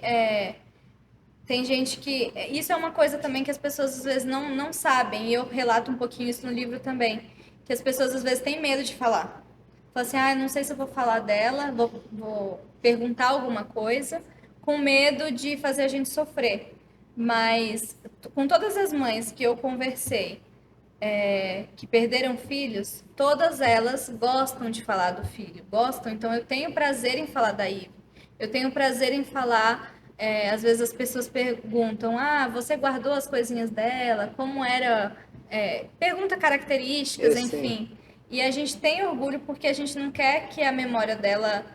tem gente que. Isso é uma coisa também que as pessoas às vezes não sabem, e eu relato um pouquinho isso no livro também. Que as pessoas às vezes têm medo de falar. Falam assim, não sei se eu vou falar dela, vou perguntar alguma coisa, com medo de fazer a gente sofrer. Mas com todas as mães que eu conversei, que perderam filhos, todas elas gostam de falar do filho, gostam. Então eu tenho prazer em falar da Ivy. Eu tenho prazer em falar. Às vezes as pessoas perguntam: você guardou as coisinhas dela? Como era? Pergunta características, Eu sei. enfim. E a gente tem orgulho porque a gente não quer que a memória dela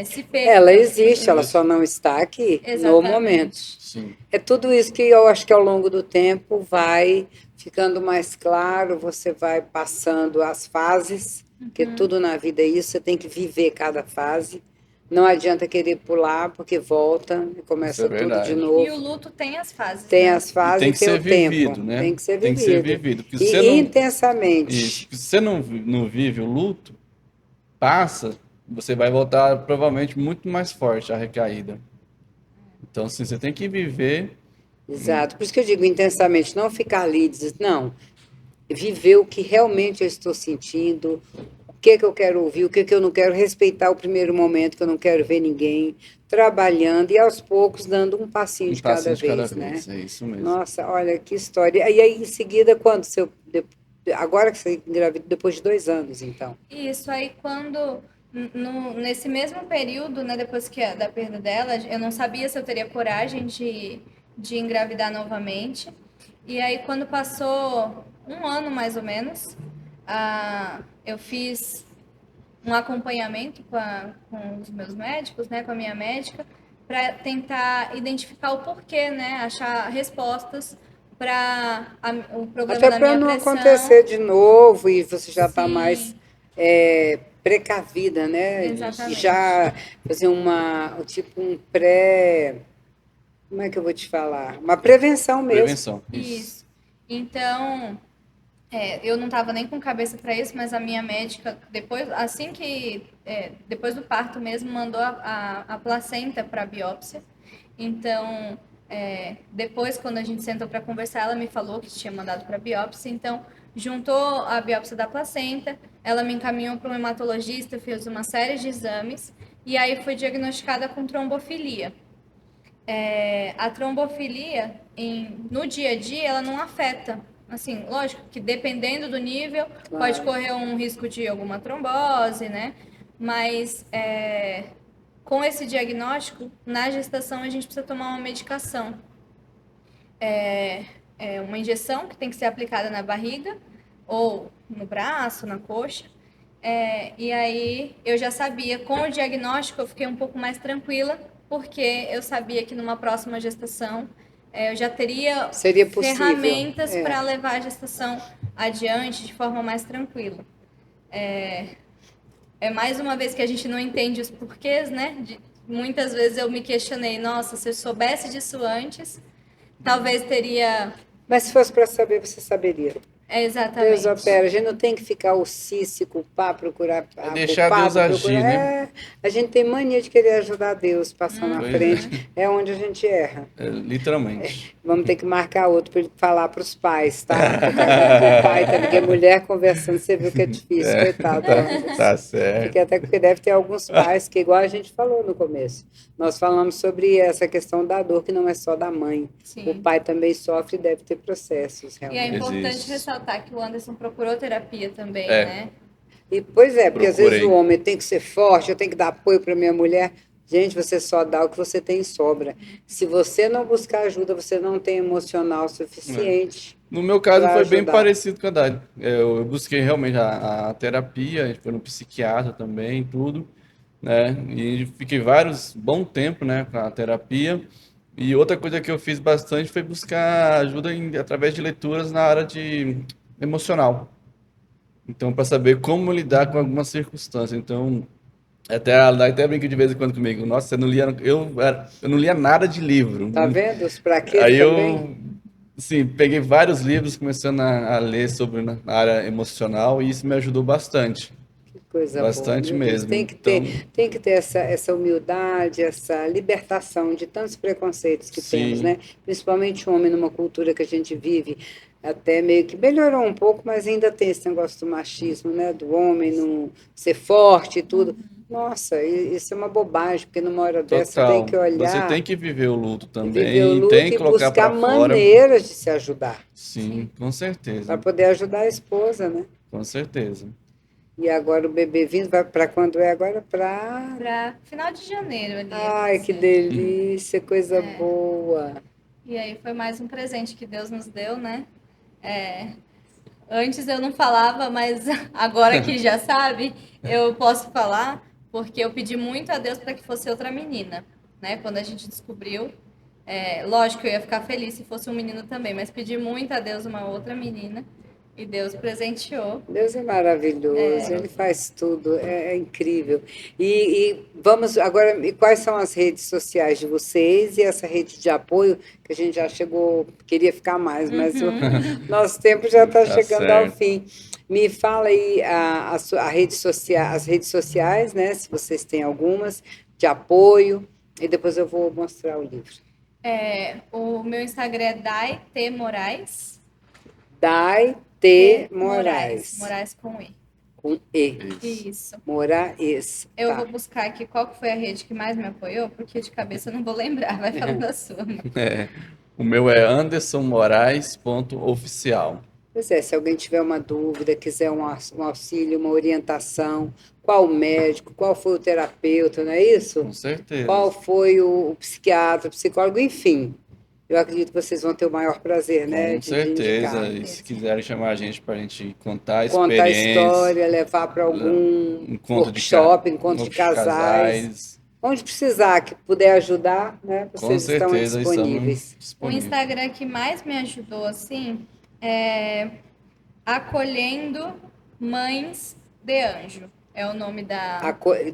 se perca. Ela existe, ela só não está aqui no Exatamente. momento. Sim. É tudo isso que eu acho que ao longo do tempo vai ficando mais claro, você vai passando as fases, porque tudo na vida é isso, você tem que viver cada fase. Não adianta querer pular, porque volta e Isso é começa tudo de verdade. E o novo. luto tem as fases, Tem né? as E fases tem e que tem o ser tempo. vivido, né? Tem que ser Tem que ser vivido. vivido. Porque se você E não. Isso. intensamente. Porque se você não vive o luto, passa, você vai voltar provavelmente muito mais forte a recaída. Então, assim, você tem que viver. Exato. Por isso que eu digo intensamente, não ficar ali e dizer, não, viver o que realmente eu estou sentindo, o que que eu quero ouvir, o que que eu não quero, respeitar o primeiro momento, que eu não quero ver ninguém, trabalhando e aos poucos dando um passinho Um de cada passinho de cada vez, né? vez, é isso mesmo. Nossa, olha que história. E aí, em seguida, quando seu, agora que você engravidou, depois de 2 anos, então. Isso aí, quando nesse mesmo período, né, depois da perda dela, eu não sabia se eu teria coragem de engravidar novamente. E aí, quando passou um ano mais ou menos, eu fiz um acompanhamento com os meus médicos, né, com a minha médica, para tentar identificar o porquê, né, achar respostas para o problema Até da para minha não pressão. acontecer de novo e você já está mais Sim, precavida, né? E exatamente. já fazer tipo um pré. Como é que eu vou te falar? Uma prevenção mesmo. Prevenção, isso. Isso. Então, eu não estava nem com cabeça para isso, mas a minha médica, depois, depois do parto mesmo, mandou a placenta para biópsia. Então, depois, quando a gente sentou para conversar, ela me falou que tinha mandado para biópsia. Então, juntou a biópsia da placenta, ela me encaminhou para um hematologista, fez uma série de exames, e aí foi diagnosticada com trombofilia. A trombofilia, no dia a dia, ela não afeta. Assim, lógico que dependendo do nível, pode Claro. correr um risco de alguma trombose, né? Mas com esse diagnóstico, na gestação a gente precisa tomar uma medicação. É uma injeção que tem que ser aplicada na barriga, ou no braço, na coxa. E aí eu já sabia, com o diagnóstico eu fiquei um pouco mais tranquila, porque eu sabia que numa próxima gestação eu já teria Seria possível. ferramentas para levar a gestação adiante de forma mais tranquila. É mais uma vez que a gente não entende os porquês, né? Muitas vezes eu me questionei, nossa, se eu soubesse disso antes, talvez teria. Mas se fosse para saber, você saberia. Deus Exatamente. opera. A gente não tem que ficar o se culpar, procurar É a deixar Deus culpado, procurar. agir, né? A gente tem mania de querer ajudar Deus, passar na Pois é. frente. É onde a gente erra. Literalmente. Vamos ter que marcar outro para ele falar para os pais, tá? Por causa do pai também, porque mulher conversando, você viu que é difícil, coitado do Anderson. Tá certo. Fica até porque deve ter alguns pais que, igual a gente falou no começo, nós falamos sobre essa questão da dor, que não é só da mãe. Sim. O pai também sofre e deve ter processos, E é realmente. importante Existe. ressaltar que o Anderson procurou terapia também, É. né? E, pois é, porque às vezes o Procurei. homem tem que ser forte, eu tenho que dar apoio para minha mulher. Gente, você só dá o que você tem em sobra. Se você não buscar ajuda, você não tem emocional suficiente No meu caso para foi bem ajudar. parecido com a Dani. Eu busquei realmente a terapia, a gente foi no psiquiatra também, tudo, né? E fiquei bom tempo, né, com a terapia. E outra coisa que eu fiz bastante foi buscar ajuda através de leituras na área de emocional. Então, para saber como lidar com algumas circunstâncias. Então, até brinco de vez em quando comigo. Nossa, eu não lia nada de livro. Tá vendo os praquês Aí também? eu, assim, peguei vários livros começando a ler sobre na área emocional e isso me ajudou bastante. Que coisa boa, Bastante meu Deus. mesmo. Então, Tem que ter essa humildade, essa libertação de tantos preconceitos que temos, sim, né? Principalmente o homem numa cultura que a gente vive, até meio que melhorou um pouco, mas ainda tem esse negócio do machismo, né? Do homem não ser forte e tudo. Nossa, isso é uma bobagem, porque numa hora dessa tem que total. Você tem olhar que viver o luto e viver o também, tem luto que e colocar buscar para fora. maneiras de se ajudar, Sim, com para certeza. poder ajudar a esposa, né? Com certeza. E agora o bebê vindo, vai para quando é agora? Para. Para final de janeiro ali, Ai, que assim. delícia, coisa boa. E aí foi mais um presente que Deus nos deu, né? Antes eu não falava, mas agora que já sabe, eu posso falar, porque eu pedi muito a Deus para que fosse outra menina, né? Quando a gente descobriu, lógico que eu ia ficar feliz se fosse um menino também, mas pedi muito a Deus uma outra menina e Deus presenteou. Deus é maravilhoso, Ele faz tudo, é incrível. E vamos agora, e quais são as redes sociais de vocês e essa rede de apoio, que a gente já chegou, queria ficar mais, mas o nosso tempo já está Tá chegando ao certo. fim. Me fala aí as redes sociais, né? Se vocês têm algumas, de apoio, e depois eu vou mostrar o livro. O meu Instagram é Dai T. Moraes. Dai T. T. Moraes, Moraes com E. com E. Isso. Isso. Moraes. Eu Tá. vou buscar aqui qual que foi a rede que mais me apoiou, porque de cabeça eu não vou lembrar. Vai falando a sua. O meu é andersonmorais.oficial. Pois é, se alguém tiver uma dúvida, quiser um auxílio, uma orientação, qual o médico, qual foi o terapeuta, não é isso? Com certeza. Qual foi o psiquiatra, o psicólogo, enfim. Eu acredito que vocês vão ter o maior prazer, né, Com de certeza. indicar. E se quiserem chamar a gente para a gente contar a Contar a experiência, história, levar para algum encontro de workshop, encontro de outros casais. Onde precisar, que puder ajudar, né, com vocês estão certeza disponíveis. estamos O disponíveis. Instagram que mais me ajudou, assim, é Acolhendo Mães de Anjo. É o nome da...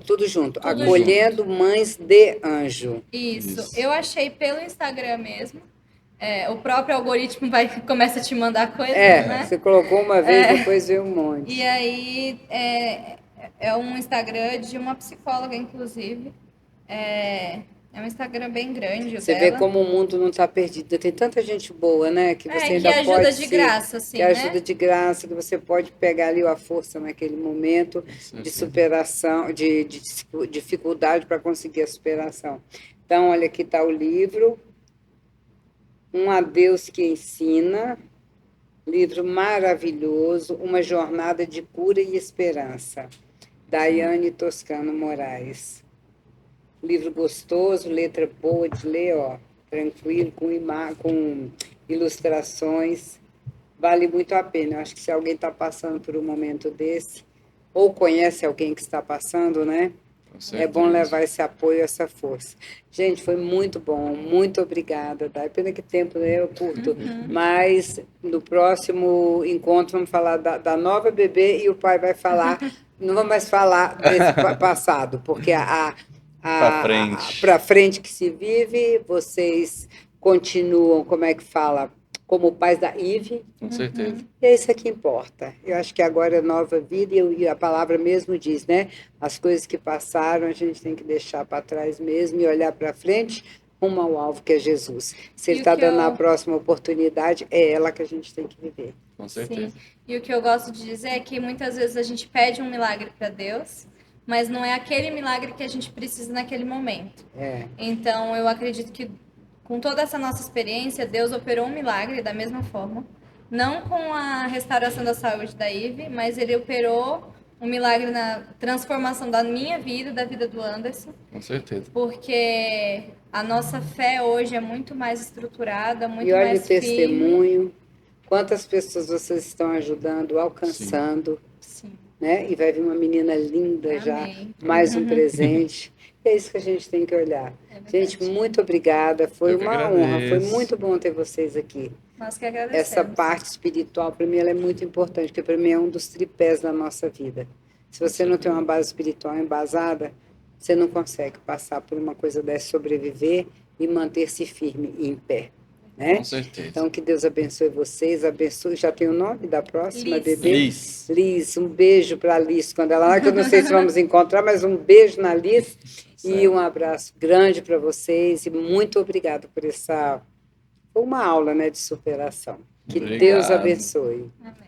Tudo junto. Tudo Acolhendo Mães de Anjo. Isso. Eu achei pelo Instagram mesmo. O próprio algoritmo começa a te mandar coisas, né? Você colocou uma vez, depois veio um monte. E aí é um Instagram de uma psicóloga, inclusive. É um Instagram bem grande, o Você dela. vê como o mundo não está perdido. Tem tanta gente boa, né? Que você ainda que ajuda pode de graça, assim, que ajuda né? de graça, que você pode pegar ali a força naquele momento de superação, de dificuldade para conseguir a superação. Então, olha, aqui está o livro. Um Adeus que Ensina. Livro maravilhoso, Uma Jornada de Cura e Esperança. Daiane Toscano Moraes. Livro gostoso, letra boa de ler, ó, tranquilo, com ilustrações. Vale muito a pena. Eu acho que se alguém está passando por um momento desse, ou conhece alguém que está passando, né? É bom levar esse apoio, essa força. Gente, foi muito bom, muito obrigada. Dá pena que tempo, né? Eu curto. Mas no próximo encontro vamos falar da nova bebê e o pai vai falar, não vamos mais falar desse passado, porque para frente que se vive, vocês continuam, como é que fala? Como pais da Ive. Com certeza. E é isso que importa. Eu acho que agora é nova vida e a palavra mesmo diz, né? As coisas que passaram a gente tem que deixar para trás mesmo e olhar para frente rumo ao alvo que é Jesus. Se ele está dando a próxima oportunidade, é ela que a gente tem que viver. Com certeza. Sim. E o que eu gosto de dizer é que muitas vezes a gente pede um milagre para Deus, mas não é aquele milagre que a gente precisa naquele momento. Então, eu acredito que com toda essa nossa experiência, Deus operou um milagre da mesma forma. Não com a restauração da saúde da Ive, mas ele operou um milagre na transformação da minha vida, da vida do Anderson. Com certeza. Porque a nossa fé hoje é muito mais estruturada, muito mais firme. E olha mais o testemunho. Quantas pessoas vocês estão ajudando, alcançando. Sim. Né? E vai vir uma menina linda. Amém. Já, mais um presente. É isso que a gente tem que olhar. Gente, muito obrigada. Foi uma honra. Foi muito bom ter vocês aqui. Nós que agradecemos. Essa parte espiritual, para mim, ela é muito importante, porque para mim é um dos tripés da nossa vida. Se você não tem uma base espiritual embasada, você não consegue passar por uma coisa dessa, sobreviver e manter-se firme e em pé. Né? Com certeza. Então, que Deus abençoe vocês, abençoe. Já tem o nome da próxima Liz. bebê? Liz. Liz, um beijo para a Liz, quando ela lá, que eu não sei se vamos encontrar, mas um beijo na Liz e um abraço grande para vocês e muito obrigado por essa... Foi uma aula, né, de superação. Que Deus abençoe. Amém.